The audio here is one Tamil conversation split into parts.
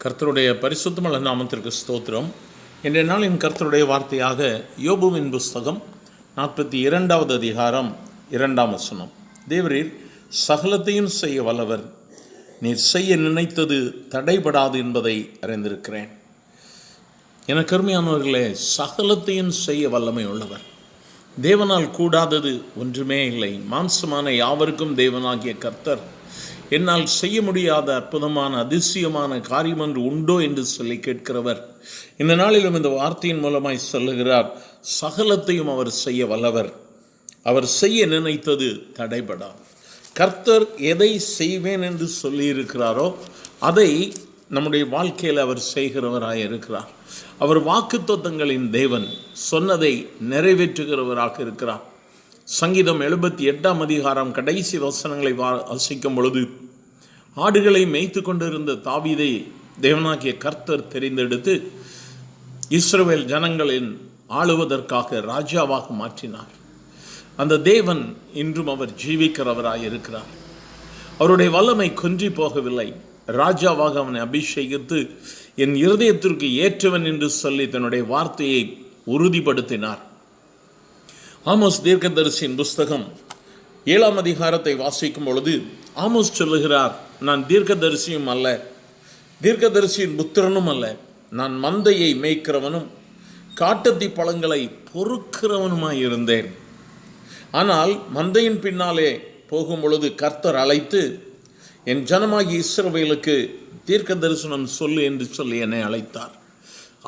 கர்த்தருடைய பரிசுத்தமுள்ள நாமத்திற்கு ஸ்தோத்திரம். இன்றைய நாளின் கர்த்தருடைய வார்த்தையாக யோபுவின் புஸ்தகம் 42வது அதிகாரம் 2ஆம் வசனம். தேவரீர் சகலத்தையும் செய்ய வல்லவர், நீர் செய்ய நினைத்தது தடைபடாது என்பதை அறிந்திருக்கிறேன். எனக்கு அருமையானவர்களே, சகலத்தையும் செய்ய வல்லமை உள்ளவர். தேவனால் கூடாதது ஒன்றுமே இல்லை. மாம்சமான யாவருக்கும் தேவனாகிய கர்த்தர் என்னால் செய்ய முடியாத அற்புதமான அதிசயமான காரியம் ஒன்று உண்டோ என்று சொல்லி கேட்கிறவர் இந்த நாளிலும் இந்த வார்த்தையின் மூலமாய் சொல்லுகிறார். சகலத்தையும் அவர் செய்ய வல்லவர், அவர் செய்ய நினைத்தது தடைபடாது. கர்த்தர் எதை செய்வேன் என்று சொல்லியிருக்கிறாரோ அதை நம்முடைய வாழ்க்கையில் அவர் செய்கிறவராக இருக்கிறார். அவர் வாக்குத்தத்தங்களின் தேவன், சொன்னதை நிறைவேற்றுகிறவராக இருக்கிறார். சங்கீதம் 78ஆம் அதிகாரம் கடைசி வசனங்களை வாசிக்கும் பொழுது, ஆடுகளை மேய்த்து கொண்டிருந்த தாவீதை தேவனாகிய கர்த்தர் தெரிந்தெடுத்து இஸ்ரவேல் ஜனங்களின் ஆளுவதற்காக ராஜாவாக மாற்றினார். அந்த தேவன் இன்றும் அவர் ஜீவிக்கிறவராய் இருக்கிறார். அவருடைய வல்லமை குன்றி போகவில்லை. ராஜாவாக அவனை அபிஷேகித்து என் இருதயத்திற்கு ஏற்றவன் என்று சொல்லி தன்னுடைய வார்த்தையை உறுதிப்படுத்தினார். ஆமோஸ் தீர்க்கதரிசியின் புஸ்தகம் 7ஆம் அதிகாரத்தை வாசிக்கும் பொழுது ஆமோஸ் சொல்லுகிறார், நான் தீர்க்கதரிசியும் அல்ல, தீர்க்கதரிசியின் புத்திரனும் அல்ல, நான் மந்தையை மேய்க்கிறவனும் காட்டத்தி பழங்களை பொறுக்கிறவனுமாய் இருந்தேன். ஆனால் மந்தையின் பின்னாலே போகும் பொழுது கர்த்தர் அழைத்து, என் ஜனமாகி இஸ்ரவேலுக்கு தீர்க்க தரிசனம் சொல்லு என்று சொல்லி என்னை அழைத்தார்.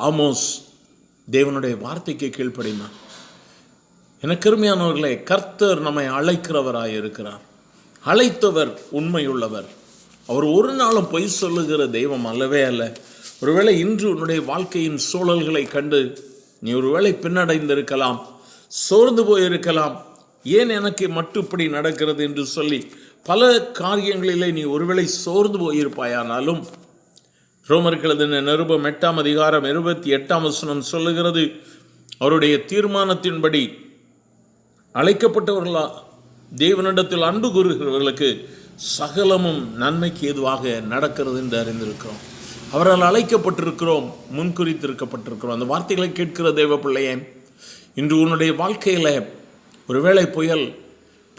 ஆமோஸ் தேவனுடைய வார்த்தைக்கு கீழ்ப்படினான். எனக்கு அருமையானவர்களே, கர்த்தர் நம்மை அழைக்கிறவராய் இருக்கிறார். அழைத்தவர் உண்மையுள்ளவர். அவர் ஒரு நாளும் பொய் சொல்லுகிற தெய்வம் அல்லவே அல்ல. ஒருவேளை இன்று உன்னுடைய வாழ்க்கையின் சூழல்களை கண்டு நீ ஒருவேளை பின்னடைந்திருக்கலாம், சோர்ந்து போயிருக்கலாம். ஏன் எனக்கு மட்டும் இப்படி நடக்கிறது என்று சொல்லி பல காரியங்களிலே நீ ஒருவேளை சோர்ந்து போயிருப்பாயானாலும், ரோமருக்கு எழுதின நிருபம் 8ஆம் அதிகாரம் 28ஆம் வசனம் சொல்லுகிறது, அவருடைய தீர்மானத்தின்படி அழைக்கப்பட்டவர்களா தேவனிடத்தில் அன்பு கூறுகிறவர்களுக்கு சகலமும் நன்மைக்கு ஏதுவாக நடக்கிறது என்று அறிந்திருக்கிறோம். அவரால் அழைக்கப்பட்டிருக்கிறோம், முன்குறித்திருக்கப்பட்டிருக்கிறோம். அந்த வார்த்தைகளை கேட்கிற தேவ பிள்ளையே, இன்று உன்னுடைய வாழ்க்கையில் ஒருவேளை புயல்,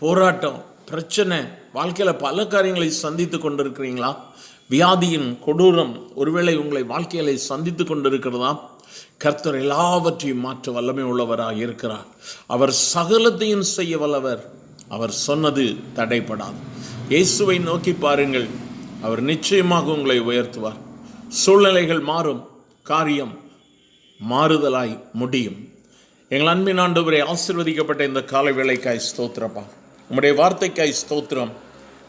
போராட்டம், பிரச்சனை, வாழ்க்கையில் பல காரியங்களை சந்தித்து கொண்டிருக்கிறீங்களா? வியாதியின் கொடூரம் ஒருவேளை உங்களை வாழ்க்கைகளை சந்தித்து கொண்டிருக்கிறதா? கர்த்தர் எல்லாவற்றையும் மாற்ற வல்லமை உள்ளவராக இருக்கிறார். அவர் சகலத்தையும் செய்ய வல்லவர். அவர் சொன்னது தடைபடாது. இயேசுவை நோக்கி பாருங்கள், அவர் நிச்சயமாக உங்களை உயர்த்துவார். சூழ்நிலைகள் மாறும், காரியம் மாறுதலாய் முடியும். எங்கள் அன்பின் ஆண்டவரே, ஆசீர்வதிக்கப்பட்ட இந்த காலை வேளைக்காய் ஸ்தோத்திரப்பா. உம்முடைய வார்த்தைக்காய் ஸ்தோத்திரம்.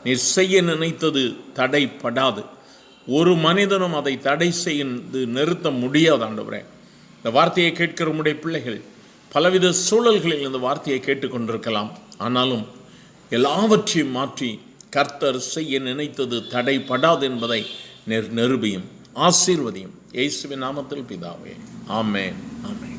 நீர் செய்ய நினைத்தது தடைப்படாது. ஒரு மனிதனும் அதை தடை செய்து நிறுத்த முடியாது ஆண்டவரே. இந்த வார்த்தையை கேட்கிற உம்முடைய பிள்ளைகள் பலவித சூழல்களில் இந்த வார்த்தையை கேட்டுக்கொண்டிருக்கலாம். ஆனாலும் எல்லாவற்றையும் மாற்றி கர்த்தர் செய்ய நினைத்தது தடைப்படாது என்பதை நிரூபியும், ஆசீர்வதியும். இயேசுவின் நாமத்தில் பிதாவே, ஆமென், ஆமென்.